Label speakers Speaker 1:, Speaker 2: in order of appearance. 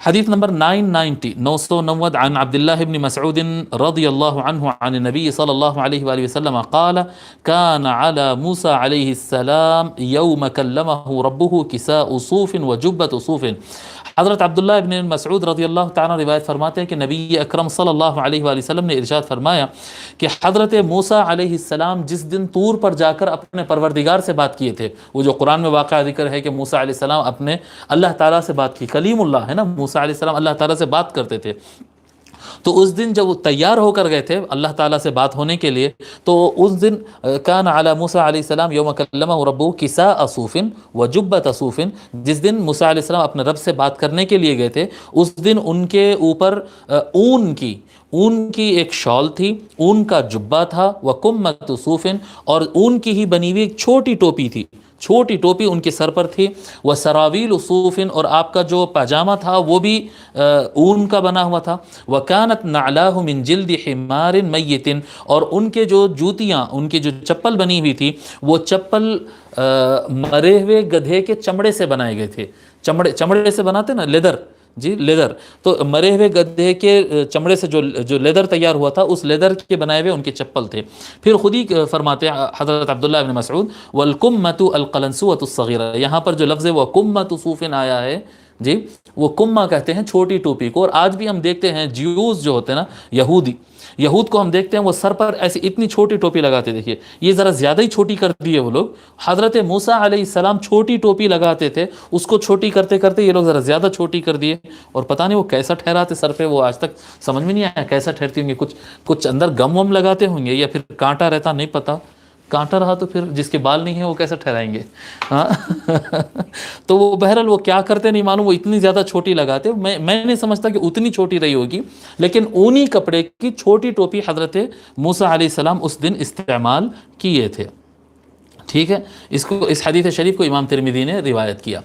Speaker 1: حدیث نمبر 990 عن عبد الله بن مسعود رضي الله عنه عن النبي صلى الله عليه وآله وسلم قال كان على موسى عليه السلام يوم كلمه ربه كساء صوف وجبة صوف. حضرت عبداللہ ابن مسعود رضی اللہ تعالیٰ روایت فرماتے ہیں کہ نبی اکرم صلی اللہ علیہ وآلہ وسلم نے ارشاد فرمایا کہ حضرت موسیٰ علیہ السلام جس دن طور پر جا کر اپنے پروردگار سے بات کیے تھے، وہ جو قرآن میں واقعہ ذکر ہے کہ موسیٰ علیہ السلام اپنے اللہ تعالیٰ سے بات کی، کلیم اللہ ہے نا، موسیٰ علیہ السلام اللہ تعالیٰ سے بات کرتے تھے، تو اس دن جب وہ تیار ہو کر گئے تھے اللہ تعالیٰ سے بات ہونے کے لیے، تو اس دن کان علی موسیٰ علیہ السلام یوم کلمہ ربہ کساء صوف وجبۃ صوف، جس دن موسیٰ علیہ السلام اپنے رب سے بات کرنے کے لیے گئے تھے، اس دن ان کے اوپر اون کی ایک شال تھی، اون کا جبہ تھا، وکمۃ صوف، اور اون کی ہی بنی ہوئی ایک چھوٹی ٹوپی تھی، چھوٹی ٹوپی ان کے سر پر تھی، وہ سراویل صوف، اور آپ کا جو پاجامہ تھا وہ بھی اون کا بنا ہوا تھا، وکانت نعلاہ من جلد حمار میت، اور ان کے جو جوتیاں، ان کی جو چپل بنی ہوئی تھی، وہ چپل مرے ہوئے گدھے کے چمڑے سے بنائے گئے تھے، چمڑے سے بناتے نا، لیدر، جی لیدر، تو مرے ہوئے گدھے کے چمڑے سے جو لیدر تیار ہوا تھا، اس لیدر کے بنائے ہوئے ان کے چپل تھے. پھر خود ہی فرماتے ہیں حضرت عبداللہ ابن مسعود والکمۃ القلنسوۃ الصغیرہ، یہاں پر جو لفظ وکمۃ صوف آیا ہے، جی وہ کمہ کہتے ہیں چھوٹی ٹوپی کو. اور آج بھی ہم دیکھتے ہیں جیوز جو ہوتے ہیں نا، یہود کو ہم دیکھتے ہیں وہ سر پر ایسی اتنی چھوٹی ٹوپی لگاتے، دیکھیے یہ ذرا زیادہ ہی چھوٹی کر دی ہے وہ لوگ. حضرت موسیٰ علیہ السلام چھوٹی ٹوپی لگاتے تھے، اس کو چھوٹی کرتے کرتے یہ لوگ ذرا زیادہ چھوٹی کر دیے، اور پتہ نہیں وہ کیسا ٹھہراتے سر پہ، وہ آج تک سمجھ میں نہیں آیا کیسا ٹھہرتی ہوں گے. کچھ اندر گم وم لگاتے ہوں گے یا پھر کانٹا رہتا، نہیں پتہ. کانٹا رہا تو پھر جس کے بال نہیں ہیں وہ کیسا ٹھہرائیں گے؟ ہاں تو وہ بہرحال وہ کیا کرتے نہیں معلوم، وہ اتنی زیادہ چھوٹی لگاتے. میں نہیں سمجھتا کہ اتنی چھوٹی رہی ہوگی، لیکن اونی کپڑے کی چھوٹی ٹوپی حضرت موسیٰ علیہ السلام اس دن استعمال کیے تھے. ٹھیک ہے، اس حدیث شریف کو امام ترمذی نے روایت کیا.